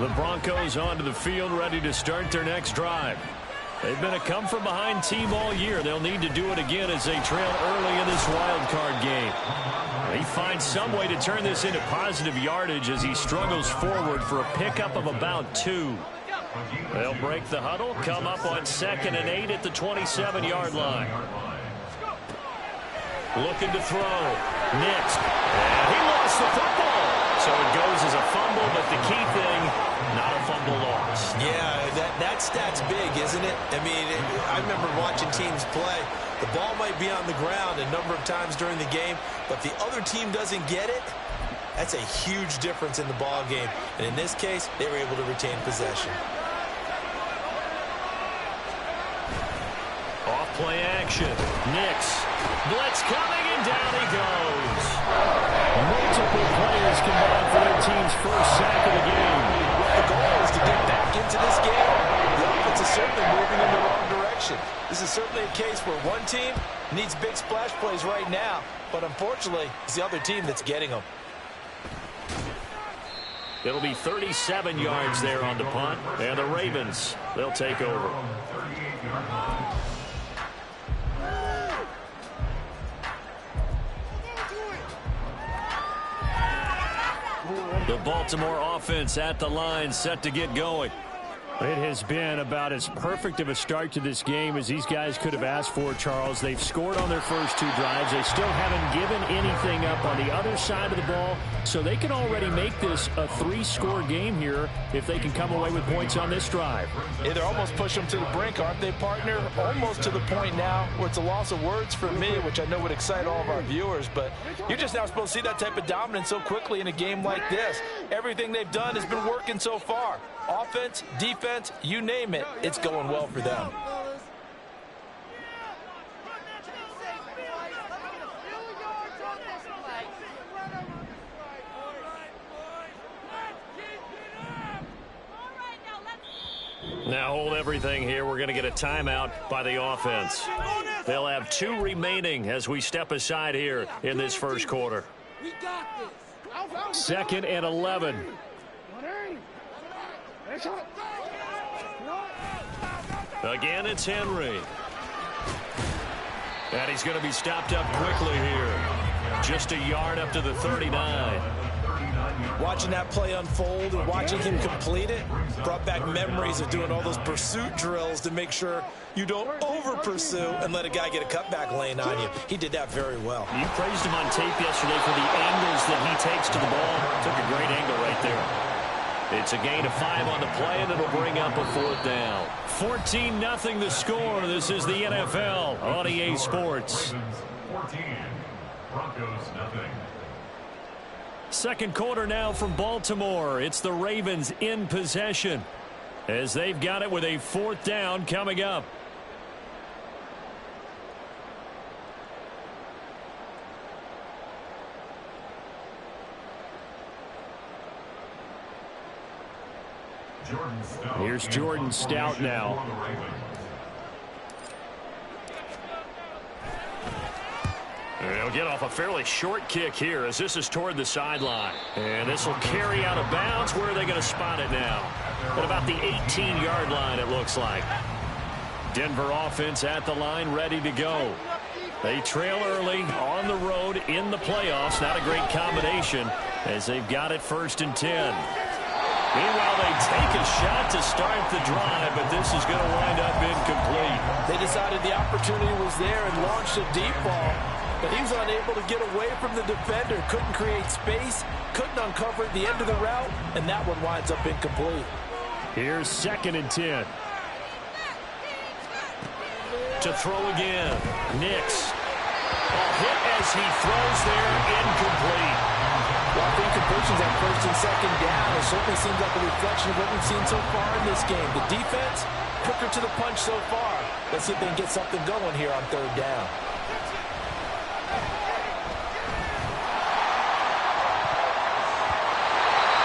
The Broncos onto the field ready to start their next drive. They've been a come-from-behind team all year. They'll need to do it again as they trail early in this wild card game. He finds some way to turn this into positive yardage as he struggles forward for a pickup of about 2. They'll break the huddle, come up on 2nd and 8 at the 27-yard line. Looking to throw. Next. And he lost the football. So it goes as a fumble, but the key thing, not a fumble loss. Yeah, that stat's big, isn't it? I mean, I remember watching teams play. The ball might be on the ground a number of times during the game, but if the other team doesn't get it, that's a huge difference in the ball game. And in this case, they were able to retain possession. Off play action. Nix. Blitz coming, and down he goes. Multiple players combined for their team's first sack of the game. The goal is to get back into this game. The offense is certainly moving in the wrong direction. This is certainly a case where one team needs big splash plays right now, but unfortunately, it's the other team that's getting them. It'll be 37 yards there on the punt, and the Ravens, they'll take over. The Baltimore offense at the line, set to get going. It has been about as perfect of a start to this game as these guys could have asked for, Charles. They've scored on their first 2 drives. They still haven't given anything up on the other side of the ball, so they can already make this a 3-score game here if they can come away with points on this drive. Yeah, they're almost pushing them to the brink, aren't they, partner? Almost to the point now where it's a loss of words for me, which I know would excite all of our viewers, but you're just now supposed to see that type of dominance so quickly in a game like this. Everything they've done has been working so far. Offense, defense, you name it, it's going well for them. Now hold everything here. We're going to get a timeout by the offense. They'll have 2 remaining as we step aside here in this first quarter. 2nd and 11. Again, it's Henry. And he's going to be stopped up quickly here. Just a yard up to the 39. Watching that play unfold and watching him complete it brought back memories of doing all those pursuit drills to make sure you don't over-pursue and let a guy get a cutback lane on you. He did that very well. You praised him on tape yesterday for the angles that he takes to the ball. Took a great angle right there. It's a gain of 5 on the play, and it'll bring up a 4th down. 14-0 the score. This is the NFL on EA Sports. 14, Broncos nothing. Second quarter now from Baltimore. It's the Ravens in possession as they've got it with a 4th down coming up. Here's Jordan Stout now. They'll get off a fairly short kick here as this is toward the sideline. And this will carry out of bounds. Where are they going to spot it now? At about the 18-yard line, it looks like. Denver offense at the line, ready to go. They trail early on the road in the playoffs. Not a great combination as they've got it 1st and 10. Meanwhile, they take a shot to start the drive, but this is going to wind up incomplete. They decided the opportunity was there and launched a deep ball, but he was unable to get away from the defender. Couldn't create space, couldn't uncover at the end of the route, and that one winds up incomplete. Here's 2nd and 10. To throw again. Nix. Hit as he throws there, incomplete. Well, the incompletions at 1st and 2nd down, it certainly seems like a reflection of what we've seen so far in this game. The defense, quicker to the punch so far. Let's see if they can get something going here on 3rd down.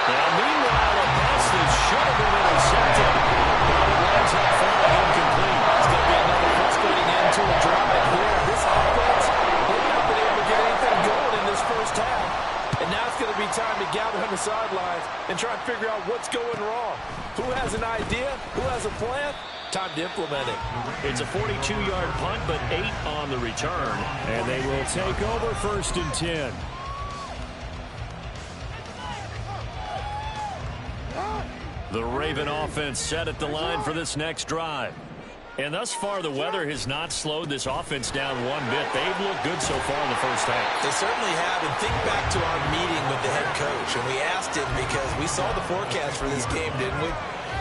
Now, meanwhile, a pass that should have been intercepted. But it lands up far incomplete. It's going to be another frustrating end to a drive here. This offense, they've not been able to get anything going in this first half. And now it's going to be time to gather him a sidelines and try and figure out what's going wrong. Who has an idea? Who has a plan? Time to implement it. It's a 42-yard punt, but 8 on the return. And they will take over 1st and 10. The Raven offense set at the line for this next drive. And thus far, the weather has not slowed this offense down one bit. They've looked good so far in the first half. They certainly have. And think back to our meeting with the head coach. And we asked him because we saw the forecast for this game, didn't we?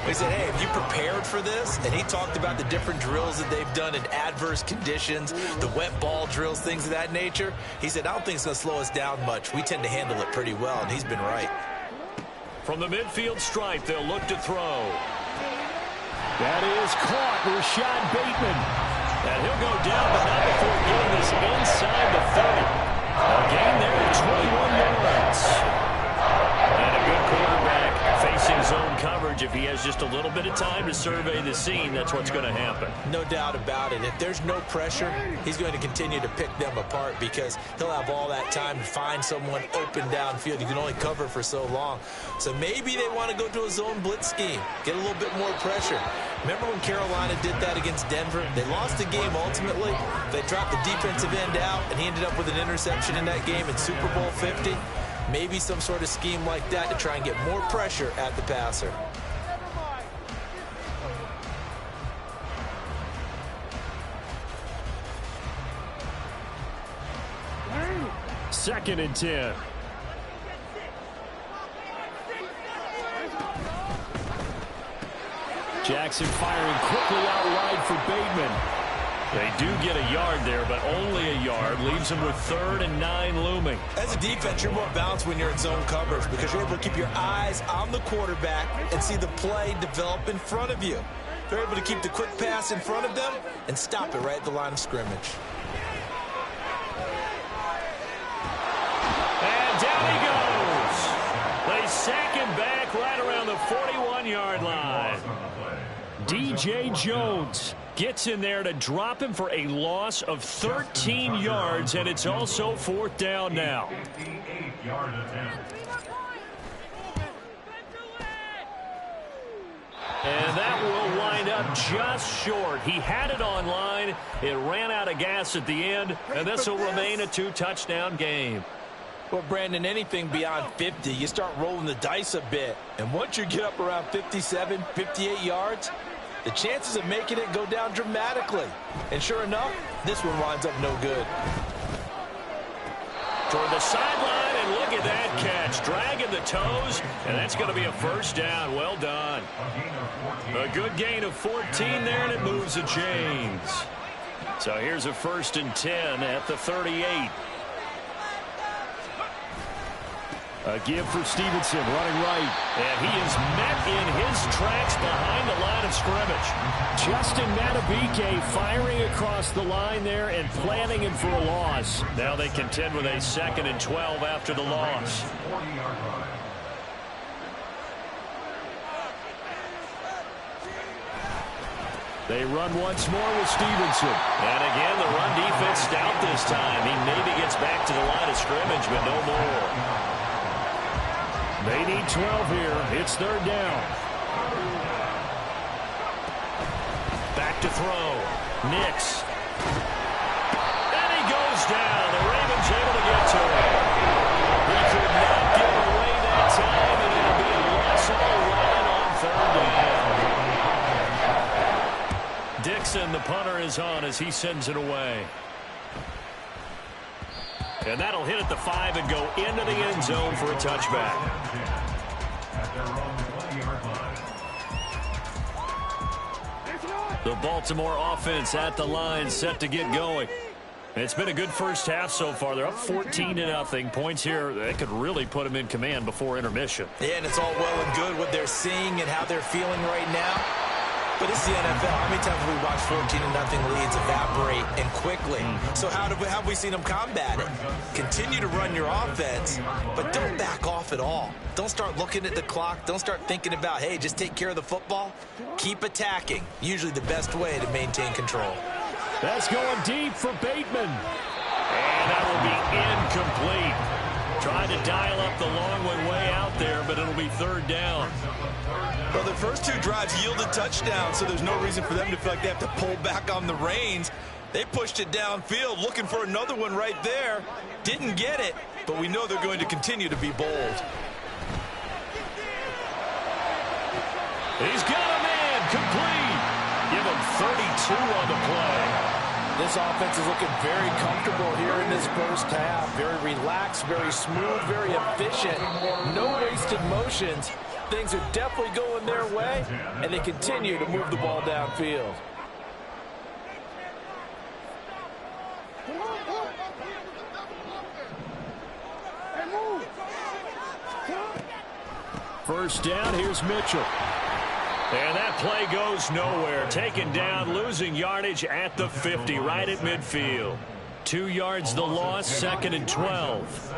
We said, hey, have you prepared for this? And he talked about the different drills that they've done in adverse conditions, the wet ball drills, things of that nature. He said, I don't think it's going to slow us down much. We tend to handle it pretty well, and he's been right. From the midfield stripe, they'll look to throw. That is caught. Rashad Bateman. And he'll go down, but not before getting this inside the 30. A gain there of 21 yards. And a good quarterback facing zone coverage. If he has just a little bit of time to survey the scene, that's what's going to happen. No doubt about it. If there's no pressure, he's going to continue to pick them apart because he'll have all that time to find someone open downfield. You can only cover for so long. So maybe they want to go to a zone blitz scheme, get a little bit more pressure. Remember when Carolina did that against Denver? They lost the game ultimately. They dropped the defensive end out, and he ended up with an interception in that game in Super Bowl 50. Maybe some sort of scheme like that to try and get more pressure at the passer. Second and 10. Jackson firing quickly out wide for Bateman. They do get a yard there, but only a yard. Leaves them with 3rd and 9 looming. As a defense, you're more balanced when you're in zone coverage because you're able to keep your eyes on the quarterback and see the play develop in front of you. They're able to keep the quick pass in front of them and stop it right at the line of scrimmage. And down he goes. They sack him back right around the 41-yard line. DJ Jones gets in there to drop him for a loss of 13 yards, and it's also 4th down now. And that will wind up just short. He had it on line. It ran out of gas at the end, and this will remain a 2-touchdown game. Well, Brandon, anything beyond 50, you start rolling the dice a bit. And once you get up around 57, 58 yards, the chances of making it go down dramatically. And sure enough, this one winds up no good. Toward the sideline, and look at that catch. Dragging the toes, and that's going to be a 1st down. Well done. A good gain of 14 there, and it moves the chains. So here's a 1st and 10 at the 38. A give for Stevenson, running right. And he is met in his tracks behind the line of scrimmage. Justin Matabike firing across the line there and planning him for a loss. Now they contend with a 2nd and 12 after the loss. They run once more with Stevenson. And again, the run defense stout this time. He maybe gets back to the line of scrimmage, but no more. They need 12 here. It's 3rd down. Back to throw. Nix. And he goes down. The Ravens able to get to him. He could not get away that time, and it'll be a loss all right on 3rd down. Dixon, the punter, is on as he sends it away. And that'll hit at the 5 and go into the end zone for a touchback. The Baltimore offense at the line, set to get going. It's been a good first half so far. They're up 14-0. Points here that could really put them in command before intermission. Yeah, and it's all well and good what they're seeing and how they're feeling right now. But it's the NFL. How many times have we watched 14-0 leads evaporate and quickly? So how have we seen them combat it? Continue to run your offense, but don't back off at all. Don't start looking at the clock. Don't start thinking about, hey, just take care of the football. Keep attacking. Usually the best way to maintain control. That's going deep for Bateman. And that will be incomplete. Tried to dial up the long one way out there, but it'll be third down. Well, the first two drives yielded touchdowns, so there's no reason for them to feel like they have to pull back on the reins. They pushed it downfield, looking for another one right there. Didn't get it, but we know they're going to continue to be bold. He's got a man complete. Give him 32 on the play. This offense is looking very comfortable here in this first half. Very relaxed, very smooth, very efficient. No wasted motions. Things are definitely going their way, and they continue to move the ball downfield. First down, here's Mitchell. And that play goes nowhere. Taken down, losing yardage at the 50, right at midfield. 2 yards the loss, 2nd and 12.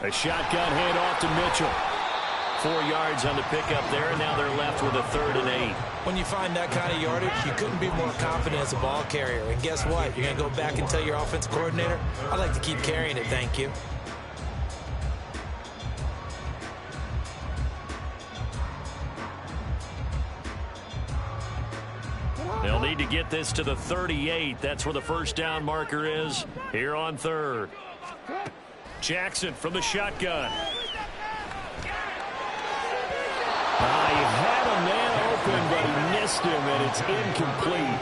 A shotgun handoff to Mitchell. 4 yards on the pickup there, and now they're left with a 3rd and 8. When you find that kind of yardage, you couldn't be more confident as a ball carrier. And guess what? You're going to go back and tell your offensive coordinator, I'd like to keep carrying it, thank you. They'll need to get this to the 38. That's where the first down marker is here on 3rd. Jackson from the shotgun. He had a man open, but he missed him, and it's incomplete.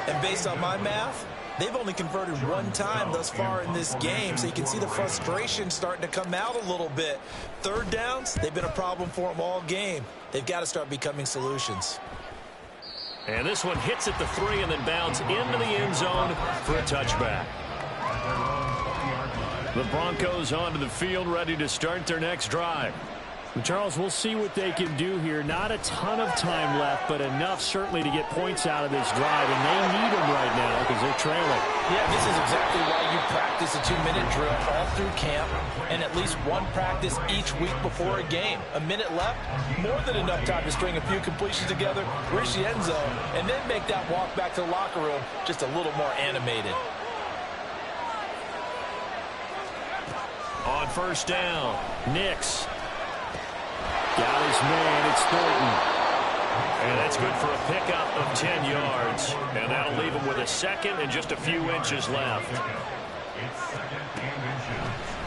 And based on my math, they've only converted 1 time thus far in this game, so you can see the frustration starting to come out a little bit. 3rd downs, they've been a problem for them all game. They've got to start becoming solutions. And this one hits at the 3 and then bounds into the end zone for a touchback. The Broncos onto the field, ready to start their next drive. Charles, we'll see what they can do here. Not a ton of time left, but enough certainly to get points out of this drive, and they need them right now because they're trailing. Yeah, this is exactly why you practice a 2-minute drill all through camp and at least one practice each week before a game. A minute left, more than enough time to string a few completions together, reach the end zone, and then make that walk back to the locker room just a little more animated. On first down, Nix. Got his man, it's Thornton. And that's good for a pickup of 10 yards. And that'll leave him with a 2nd and just a few inches left.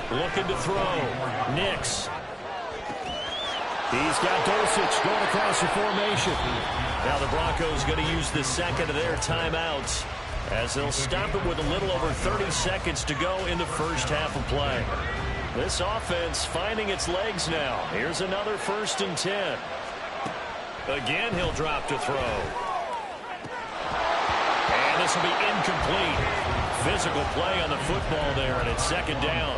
Looking to throw. Nix. He's got Dulcich going across the formation. Now the Broncos going to use the 2nd of their timeouts as they'll stop it with a little over 30 seconds to go in the first half of play. This offense finding its legs now. Here's another 1st and 10. Again, he'll drop to throw. And this will be incomplete. Physical play on the football there, and it's 2nd down.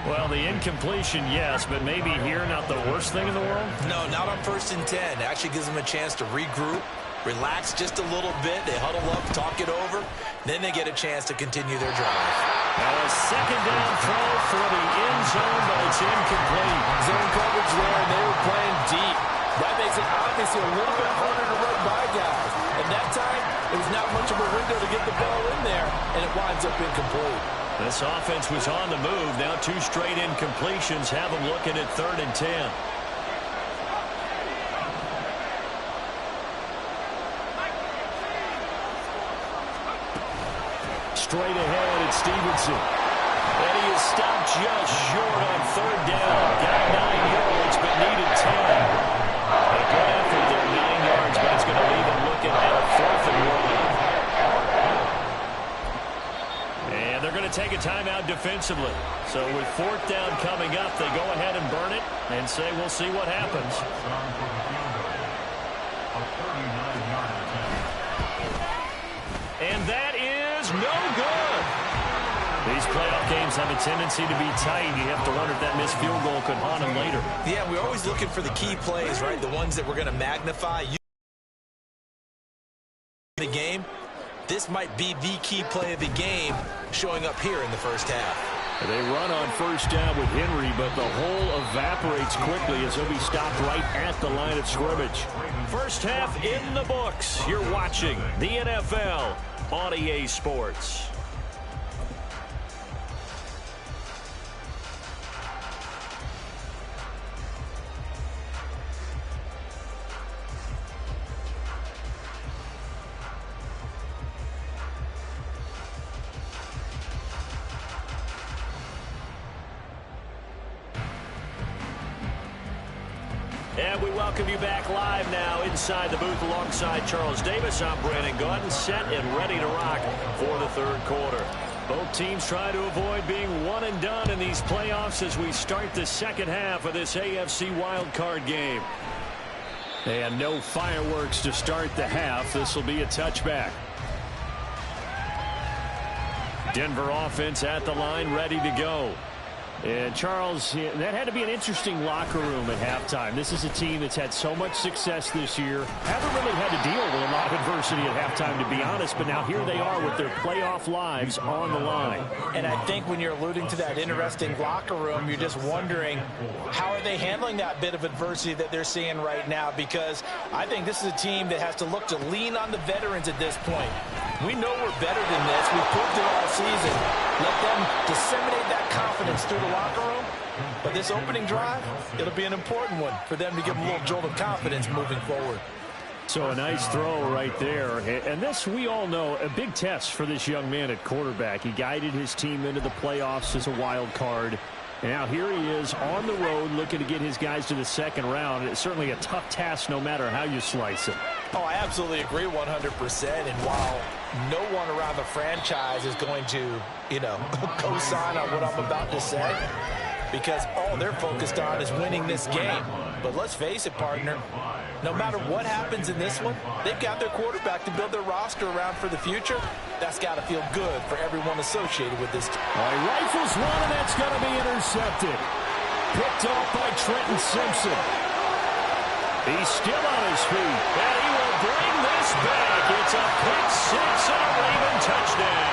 Well, the incompletion, yes, but maybe here not the worst thing in the world? No, not on 1st and 10. It actually gives them a chance to regroup, relax just a little bit. They huddle up, talk it over. Then they get a chance to continue their drive. Now a 2nd down throw for the end zone, but it's incomplete. Zone coverage there, and they were playing deep. That makes it obviously a little bit harder to run by guys. And that time, it was not much of a window to get the ball in there, and it winds up incomplete. This offense was on the move. Now 2 straight incompletions have them looking at 3rd and 10. Straight ahead, it's Stevenson. And he is stopped just short on 3rd down. Got 9 yards, but needed 10. A good effort there, 9 yards, but it's going to leave him looking at a 4th and 1. And they're going to take a timeout defensively. So with 4th down coming up, they go ahead and burn it and say we'll see what happens. And that is no good. These playoff games have a tendency to be tight. You have to wonder if that missed field goal could haunt them later. Yeah, we're always looking for the key plays, right? The ones that we're going to magnify. The game, this might be the key play of the game showing up here in the first half. They run on first down with Henry, but the hole evaporates quickly as he'll be stopped right at the line of scrimmage. First half in the books. You're watching the NFL on EA Sports. And we welcome you back live now inside the booth alongside Charles Davis. I'm Brandon Gaudin, set and ready to rock for the third quarter. Both teams try to avoid being one and done in these playoffs as we start the second half of this AFC wildcard game. And no fireworks to start the half. This will be a touchback. Denver offense at the line, ready to go. And, Charles, that had to be an interesting locker room at halftime. This is a team that's had so much success this year. Haven't really had to deal with a lot of adversity at halftime, to be honest. But now here they are with their playoff lives on the line. And I think when you're alluding to that interesting locker room, you're just wondering how are they handling that bit of adversity that they're seeing right now? Because I think this is a team that has to look to lean on the veterans at this point. We know we're better than this. We've proved it all season. Let them disseminate that confidence through the locker room. But this opening drive, it'll be an important one for them to give them a little jolt of confidence moving forward. So a nice throw right there. And this, we all know, a big test for this young man at quarterback. He guided his team into the playoffs as a wild card. And now here he is on the road looking to get his guys to the second round. It's certainly a tough task no matter how you slice it. Oh, I absolutely agree 100%. And while no one around the franchise is going to, co-sign on what I'm about to say, because all they're focused on is winning this game. But let's face it, partner, no matter what happens in this one, they've got their quarterback to build their roster around for the future. That's got to feel good for everyone associated with this team. All right, rifles one, and that's going to be intercepted. Picked off by Trenton Simpson. He's still on his feet, and he will bring this back. It's a pick six and a Raven touchdown.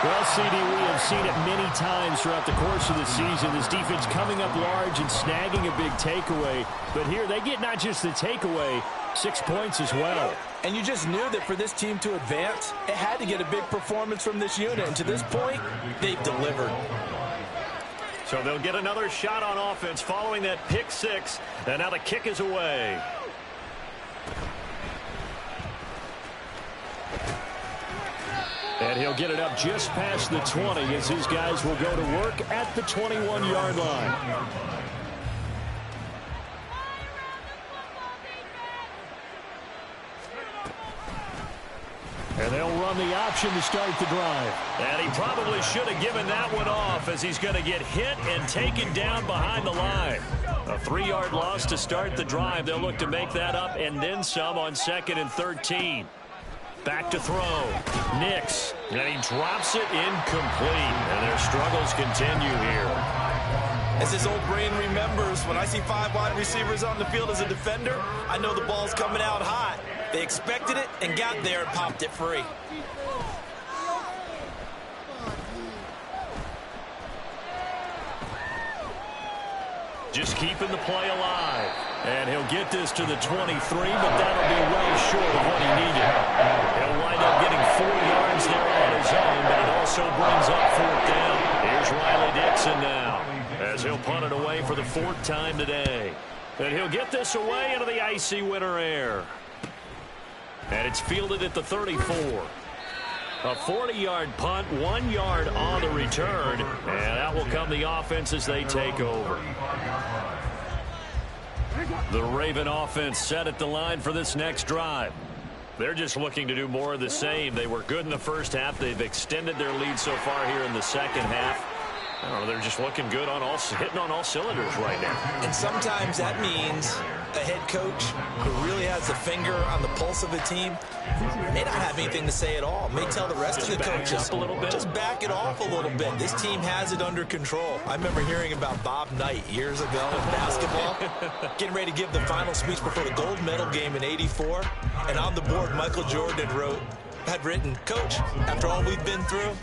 Well, CD, we have seen it many times throughout the course of the season. This defense coming up large and snagging a big takeaway. But here they get not just the takeaway, 6 points as well. And you just knew that for this team to advance, it had to get a big performance from this unit. And to this point, they've delivered. So they'll get another shot on offense following that pick six. And now the kick is away. And he'll get it up just past the 20 as his guys will go to work at the 21-yard line. And they'll run the option to start the drive. And he probably should have given that one off as he's going to get hit and taken down behind the line. A 3-yard loss to start the drive. They'll look to make that up and then some on 2nd and 13. Back to throw. Nix. And he drops it incomplete. And their struggles continue here. As his old brain remembers, when I see 5 wide receivers on the field as a defender, I know the ball's coming out hot. They expected it and got there and popped it free. Just keeping the play alive. And he'll get this to the 23, but that'll be well short of what he needed. He'll wind up getting 4 yards there on his own, but it also brings up 4th down. Here's Riley Dixon now as he'll punt it away for the 4th time today. And he'll get this away into the icy winter air. And it's fielded at the 34. A 40-yard punt, 1 yard on the return. And out will come the offense as they take over. The Raven offense set at the line for this next drive. They're just looking to do more of the same. They were good in the first half. They've extended their lead so far here in the second half. I don't know, they're just looking good on hitting on all cylinders right now. And sometimes that means a head coach who really has a finger on the pulse of the team may not have anything to say at all. May tell the rest of the coaches, a little bit. Just back it off a little bit. This team has it under control. I remember hearing about Bob Knight years ago in basketball, getting ready to give the final speech before the gold medal game in '84. And on the board, Michael Jordan wrote, had written, "Coach, after all we've been through,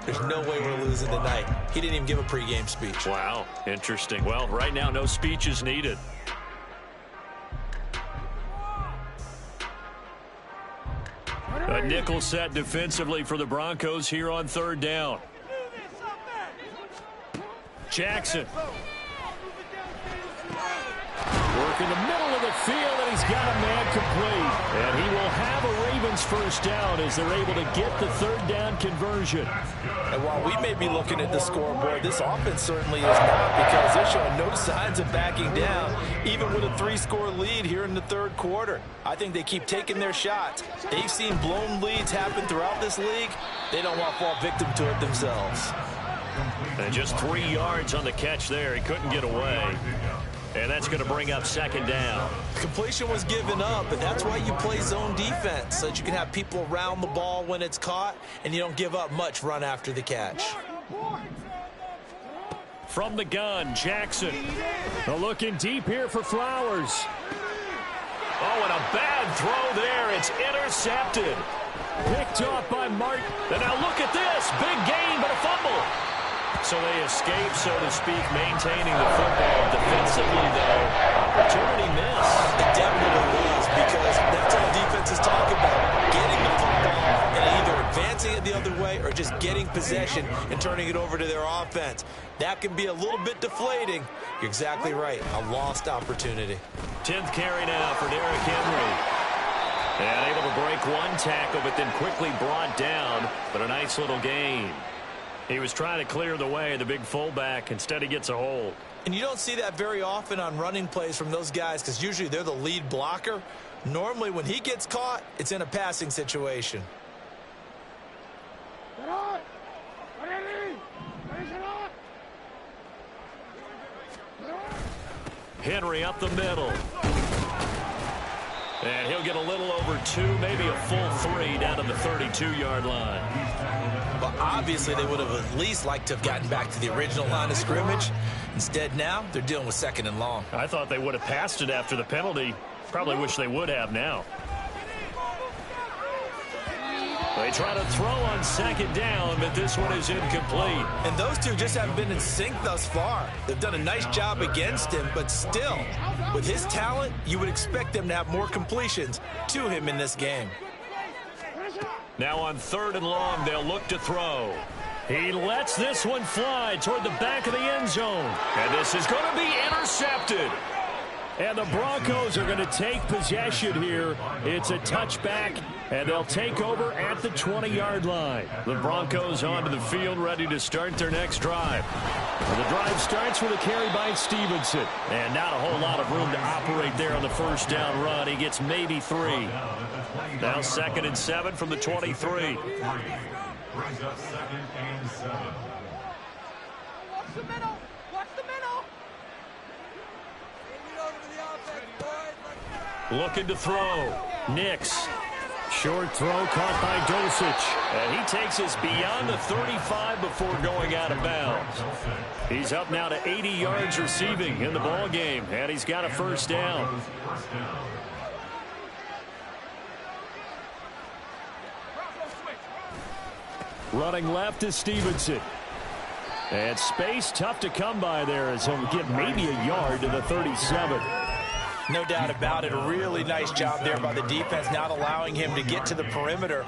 there's no way we're losing tonight." He didn't even give a pregame speech. Wow, interesting. Well, right now, no speech is needed. A nickel set defensively for the Broncos here on third down. Jackson. Work in the middle of the field, and he's got a man complete. And he will have a Ravens first down as they're able to get the third down conversion. And while we may be looking at the scoreboard, this offense certainly is not, because they're showing no signs of backing down, even with a 3-score lead here in the third quarter. I think they keep taking their shots. They've seen blown leads happen throughout this league. They don't want to fall victim to it themselves. And just 3 yards on the catch there. He couldn't get away. And that's going to bring up second down. Completion was given up, but that's why you play zone defense, so that you can have people around the ball when it's caught, and you don't give up much run after the catch. From the gun, Jackson. Looking deep here for Flowers. Oh, and a bad throw there. It's intercepted. Picked off by Martin. And now look at this. Big gain, but a fumble. So they escape, so to speak, maintaining the football. Defensively, though, opportunity missed. It definitely was, because that's all defenses talk about. Getting the football and either advancing it the other way or just getting possession and turning it over to their offense. That can be a little bit deflating. You're exactly right. A lost opportunity. 10th carry now for Derrick Henry. And able to break one tackle, but then quickly brought down. But a nice little gain. He was trying to clear the way, the big fullback. Instead, he gets a hold. And you don't see that very often on running plays from those guys, because usually they're the lead blocker. Normally, when he gets caught, it's in a passing situation. Henry up the middle. And he'll get a little over 2, maybe a full 3 down to the 32-yard line. But obviously they would have at least liked to have gotten back to the original line of scrimmage. Instead now, they're dealing with 2nd and long. I thought they would have passed it after the penalty. Probably wish they would have now. They try to throw on 2nd down, but this one is incomplete. And those two just haven't been in sync thus far. They've done a nice job against him, but still, with his talent, you would expect them to have more completions to him in this game. Now on 3rd and long, they'll look to throw. He lets this one fly toward the back of the end zone. And this is going to be intercepted. And the Broncos are going to take possession here. It's a touchback, and they'll take over at the 20-yard line. The Broncos onto the field, ready to start their next drive. And the drive starts with a carry by Stevenson. And not a whole lot of room to operate there on the first down run. He gets maybe 3. Now 2nd and 7 from the 23. Brings up 2nd and 7. Watch the middle. Watch the middle. Looking to throw. Nix. Short throw caught by Dosich. And he takes us beyond the 35 before going out of bounds. He's up now to 80 yards receiving in the ball game, and he's got a first down. Running left is Stevenson. And space tough to come by there as he'll get maybe a yard to the 37. No doubt about it. A really nice job there by the defense, not allowing him to get to the perimeter.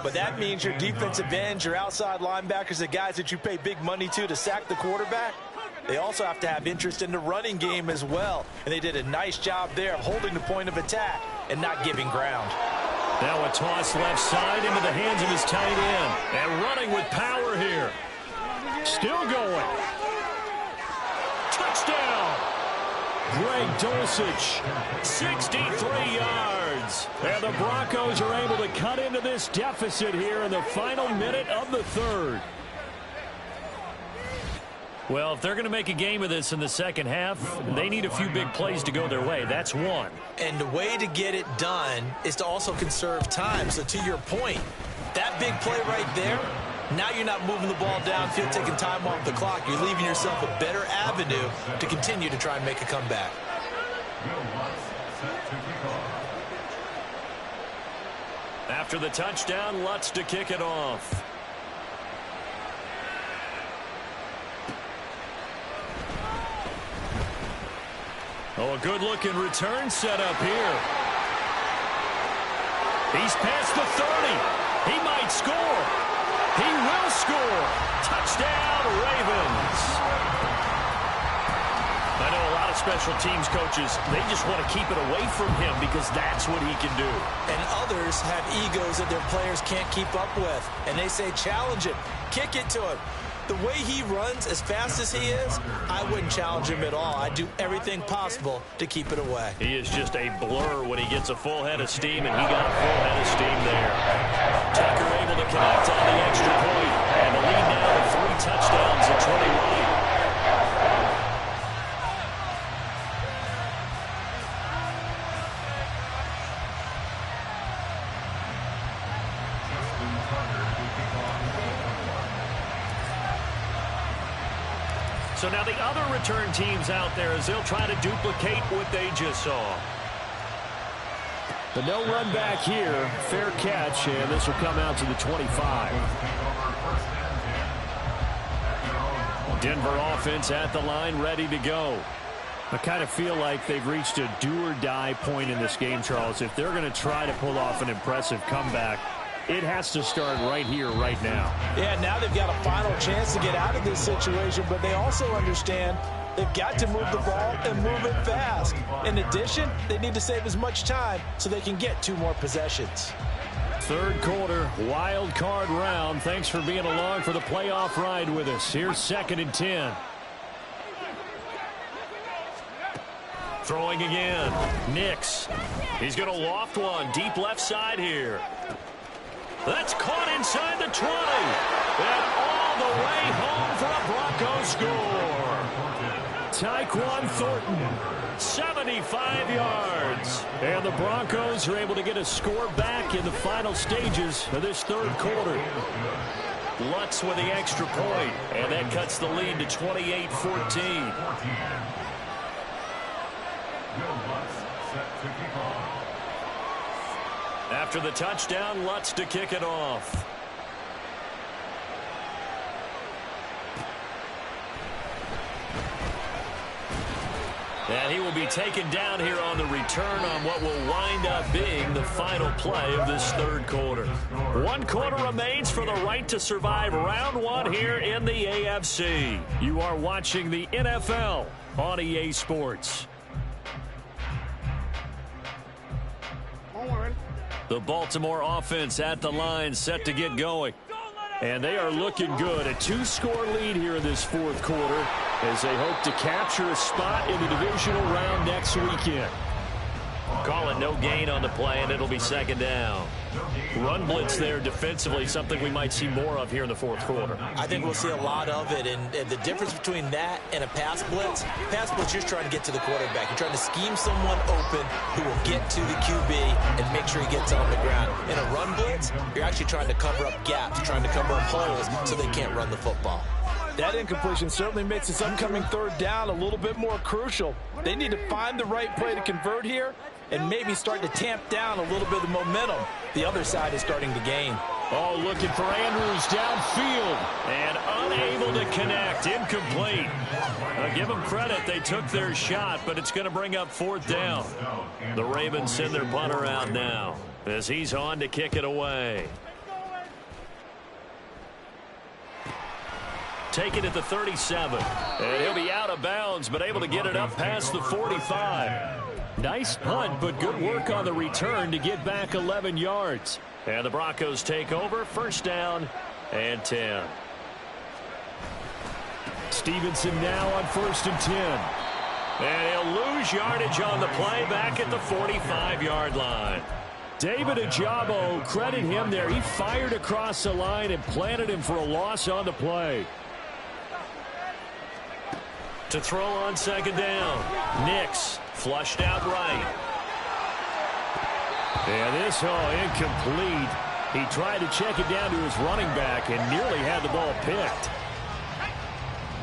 But that means your defensive ends, your outside linebackers, the guys that you pay big money to sack the quarterback, they also have to have interest in the running game as well. And they did a nice job there of holding the point of attack and not giving ground. Now a toss left side into the hands of his tight end. And running with power here. Still going. Touchdown. Greg Dulcich, 63 yards. And the Broncos are able to cut into this deficit here in the final minute of the 3rd. Well, if they're going to make a game of this in the second half, they need a few big plays to go their way. That's one. And the way to get it done is to also conserve time. So to your point, that big play right there, now you're not moving the ball downfield, taking time off the clock. You're leaving yourself a better avenue to continue to try and make a comeback. After the touchdown, Lutz to kick it off. Oh, a good-looking return set up here. He's past the 30. He might score. He will score. Touchdown, Ravens. I know a lot of special teams coaches, they just want to keep it away from him because that's what he can do. And others have egos that their players can't keep up with. And they say, challenge him. Kick it to him. The way he runs as fast as he is, I wouldn't challenge him at all. I'd do everything possible to keep it away. He is just a blur when he gets a full head of steam, and he got a full head of steam there. Tucker able to connect on the extra point, and the lead now to 3 touchdowns at 21. So now the other return teams out there as they'll try to duplicate what they just saw. The no run back here, fair catch, and this will come out to the 25. Denver offense at the line, ready to go. I kind of feel like they've reached a do-or-die point in this game, Charles. If they're going to try to pull off an impressive comeback, it has to start right here, right now. Yeah, now they've got a final chance to get out of this situation, but they also understand they've got to move the ball and move it fast. In addition, they need to save as much time so they can get 2 more possessions. Third quarter, wild card round. Thanks for being along for the playoff ride with us. Here's 2nd and 10. Throwing again. Nix. He's going to loft one deep left side here. That's caught inside the 20. And all the way home for a Broncos score. Tyquan Thornton. 75 yards. And the Broncos are able to get a score back in the final stages of this third quarter. Lutz with the extra point, and that cuts the lead to 28-14. After the touchdown, Lutz to kick it off. And he will be taken down here on the return on what will wind up being the final play of this third quarter. 1 quarter remains for the right to survive round 1 here in the AFC. You are watching the NFL on EA Sports. The Baltimore offense at the line, set to get going. And they are looking good. A 2-score lead here in this fourth quarter as they hope to capture a spot in the divisional round next weekend. Call it no gain on the play, and it'll be 2nd down. Run blitz there defensively, something we might see more of here in the fourth quarter. I think we'll see a lot of it, and the difference between that and a pass blitz, you're trying to get to the quarterback. You're trying to scheme someone open who will get to the QB and make sure he gets on the ground. In a run blitz, you're actually trying to cover up gaps, trying to cover up holes so they can't run the football. That incompletion certainly makes this upcoming 3rd down a little bit more crucial. They need to find the right play to convert here and maybe start to tamp down a little bit of momentum the other side is starting to gain. Oh, looking for Andrews downfield and unable to connect. Incomplete. Give them credit. They took their shot, but it's going to bring up 4th down. The Ravens send their punter out now as he's on to kick it away. Take it at the 37. And he'll be out of bounds, but able to get it up past the 45. Nice punt, but good work on the return to get back 11 yards. And the Broncos take over, 1st down and 10. Stevenson now on 1st and 10. And he'll lose yardage on the play back at the 45-yard line. David Ajabo, credit him there. He fired across the line and planted him for a loss on the play. To throw on 2nd down. Nix flushed out right. And this, incomplete. He tried to check it down to his running back and nearly had the ball picked.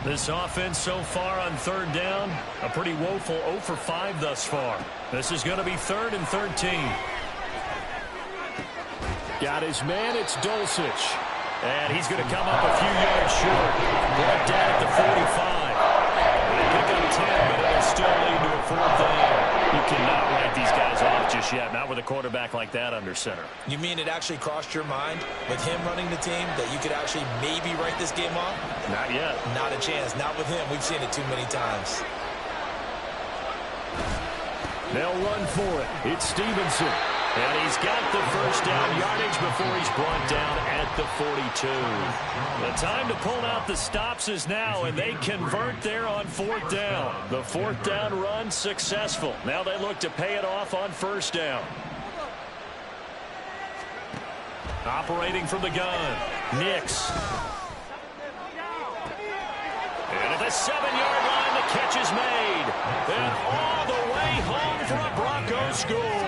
This offense so far on 3rd down, a pretty woeful 0 for 5 thus far. This is going to be 3rd and 13. Got his man, it's Dulcich. And he's going to come up a few yards short. Brought down at the 45. They pick up 10, but it'll still lead to a 4th down. You cannot write these guys off just yet, not with a quarterback like that under center. You mean it actually crossed your mind with him running the team that you could actually maybe write this game off? Not yet. Not a chance. Not with him. We've seen it too many times. They'll run for it. It's Stevenson. And he's got the first down yardage before he's brought down at the 42. The time to pull out the stops is now, and they convert there on 4th down. The 4th down run successful. Now they look to pay it off on 1st down. Operating from the gun, Nix. And at the 7-yard line, the catch is made. And all the way home for a Broncos score.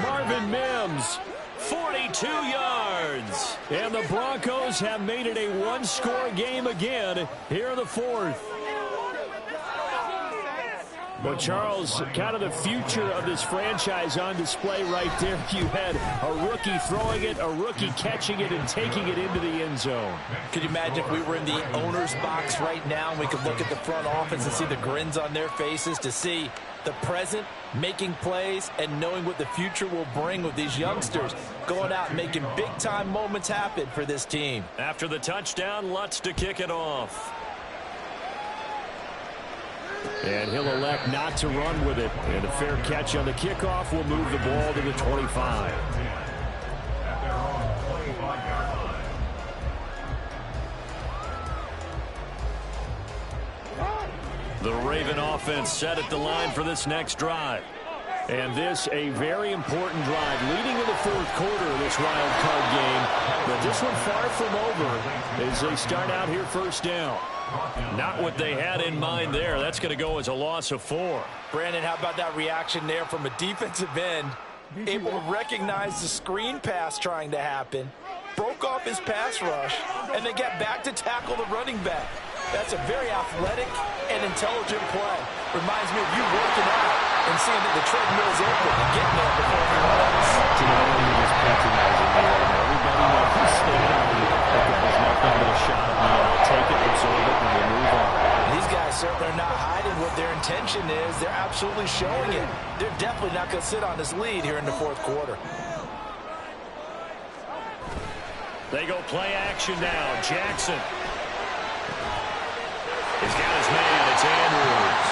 Marvin Mims, 42 yards. and the Broncos have made it a one-score game again here in the 4th. Well, Charles, kind of the future of this franchise on display right there. You had a rookie throwing it, a rookie catching it, and taking it into the end zone. Could you imagine if we were in the owner's box right now and we could look at the front office and see the grins on their faces, to see the present making plays and knowing what the future will bring with these youngsters going out and making big-time moments happen for this team. After the touchdown, Lutz to kick it off. And he'll elect not to run with it. And a fair catch on the kickoff will move the ball to the 25. The Raven offense set at the line for this next drive. And this a very important drive leading to the 4th quarter of this wild card game. But this one far from over as they start out here 1st down. Not what they had in mind there. That's going to go as a loss of 4. Brandon, how about that reaction there from a defensive end? Able to recognize the screen pass trying to happen, broke off his pass rush, and then get back to tackle the running back. That's a very athletic and intelligent play. Reminds me of you working out and seeing that the treadmill's open and getting there before everyone else. You know, you're just patronizing me right now. Everybody knows he's standing on you. There's nothing but a shot at me. I'll take it, absorb it, and we'll move on. These guys certainly are not hiding what their intention is. They're absolutely showing it. They're definitely not going to sit on this lead here in the 4th quarter. They go play action now. Jackson. He's got his man. It's Andrews.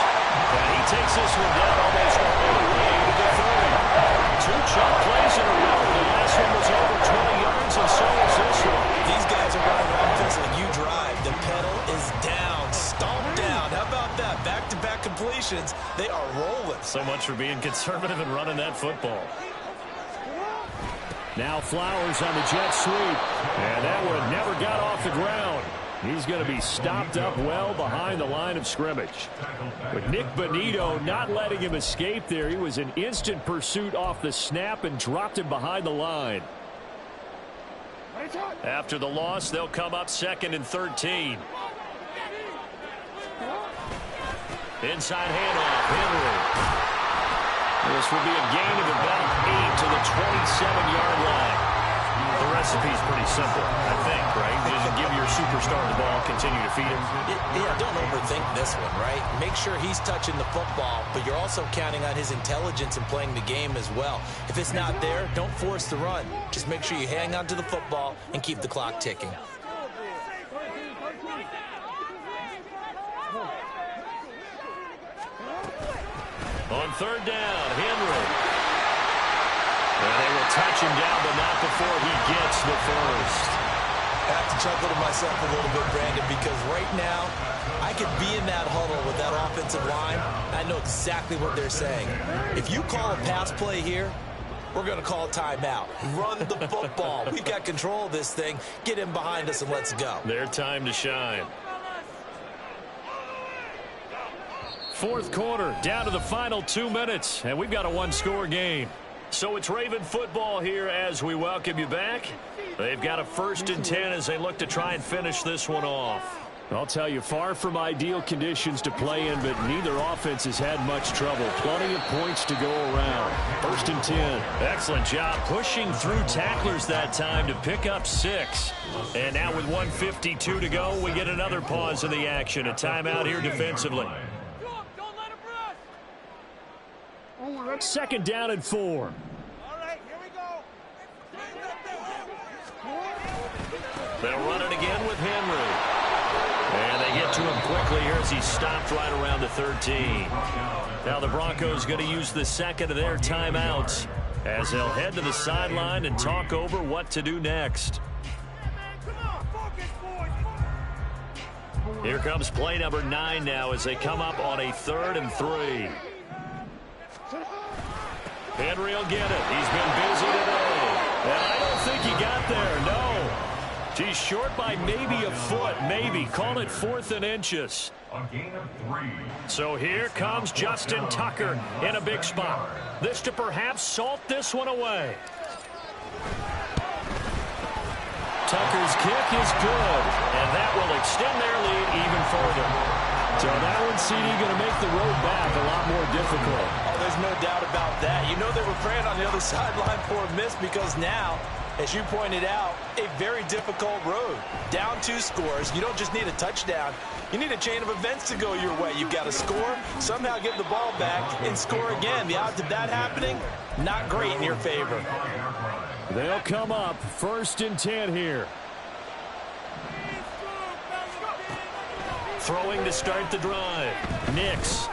And he takes this one down almost all the way to the 30. 2 chunk plays in a row. The last one was over 20 yards, and so is this one. These guys are running offense like you drive. The pedal is down. Stomp down. How about that? Back-to-back completions. They are rolling. So much for being conservative and running that football. Now Flowers on the jet sweep. And that one never got off the ground. He's going to be stopped up well behind the line of scrimmage. But Nick Bonito not letting him escape there. He was in instant pursuit off the snap and dropped him behind the line. After the loss, they'll come up 2nd and 13. Inside handoff, Henry. This will be a gain of about 8 to the 27-yard line. The recipe's pretty simple, I think, right? You just give your superstar the ball, continue to feed him. Yeah, don't overthink this one, right? Make sure he's touching the football, but you're also counting on his intelligence in playing the game as well. If it's not there, don't force the run. Just make sure you hang on to the football and keep the clock ticking. On 3rd down, Henry. And they will touch him down, but not before he gets the first. I have to chuckle to myself a little bit, Brandon, because right now, I could be in that huddle with that offensive line. I know exactly what they're saying. If you call a pass play here, we're going to call a timeout. Run the football. We've got control of this thing. Get in behind us and let's go. Their time to shine. 4th quarter, down to the final 2 minutes, and we've got a one-score game. So it's Raven football here as we welcome you back. They've got a 1st and 10 as they look to try and finish this one off. I'll tell you, far from ideal conditions to play in, but neither offense has had much trouble. Plenty of points to go around. 1st and 10. Excellent job pushing through tacklers that time to pick up 6. And now with 1:52 to go, we get another pause in the action. A timeout here defensively. 2nd down and 4. All right, here we go. They'll run it again with Henry. And they get to him quickly here as he stopped right around the 13. Now the Broncos going to use the 2nd of their timeouts as they'll head to the sideline and talk over what to do next. Here comes play number 9 now as they come up on a 3rd and 3. Henry will get it. He's been busy today. And I don't think he got there, no. He's short by maybe a foot, maybe. Call it 4th and inches. A gain of 3. So here comes Justin Tucker in a big spot. This to perhaps salt this one away. Tucker's kick is good, and that will extend their lead even further. So that one, CD, going to make the road back a lot more difficult. Oh, there's no doubt about that. You know they were praying on the other sideline for a miss because now, as you pointed out, a very difficult road. Down 2 scores. You don't just need a touchdown. You need a chain of events to go your way. You've got to score, somehow get the ball back, and score again. The odds of that happening, not great in your favor. They'll come up 1st and 10 here. Throwing to start the drive. Nix.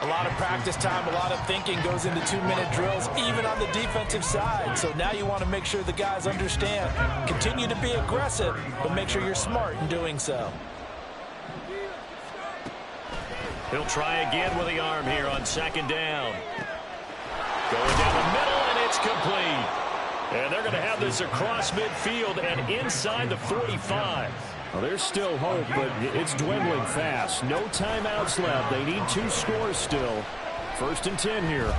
A lot of practice time, a lot of thinking goes into 2-minute drills, even on the defensive side. So now you want to make sure the guys understand. Continue to be aggressive, but make sure you're smart in doing so. He'll try again with the arm here on 2nd down. Going down the middle, and it's complete. And they're going to have this across midfield and inside the 45. Well, there's still hope, but it's dwindling fast. No timeouts left. They need 2 scores still. 1st and 10 here.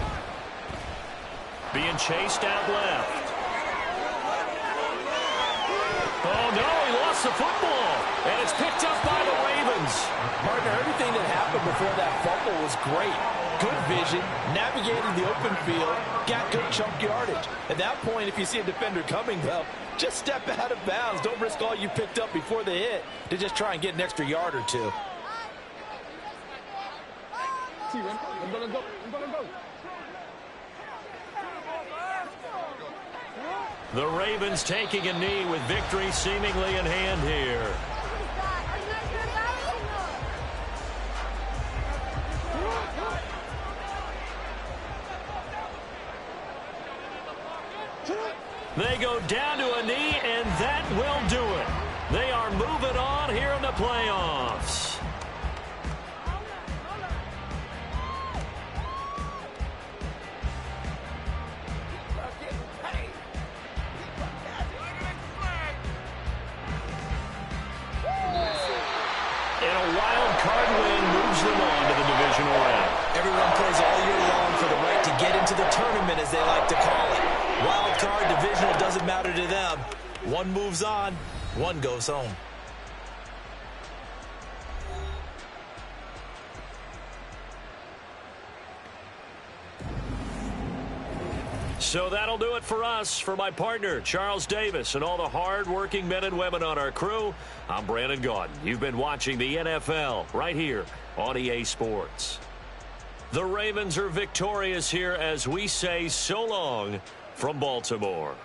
Being chased out left. Oh, no, he lost the football. And it's picked up by the Ravens. Partner, everything that happened before that fumble was great. Good vision, navigating the open field, got good chunk yardage. At that point, if you see a defender coming, though, just step out of bounds. Don't risk all you picked up before the hit to just try and get an extra yard or 2. The Ravens taking a knee with victory seemingly in hand here. They go down to a knee, and that will do it. They are moving on here in the playoffs. And a wild card win moves them on to the divisional round. Everyone plays all year long for the right to get into the tournament, as they like to call it. Wild card, divisional, doesn't matter to them. One moves on, one goes home. So that'll do it for us. For my partner, Charles Davis, and all the hard-working men and women on our crew, I'm Brandon Gaudin. You've been watching the NFL right here on EA Sports. The Ravens are victorious here as we say so long from Baltimore.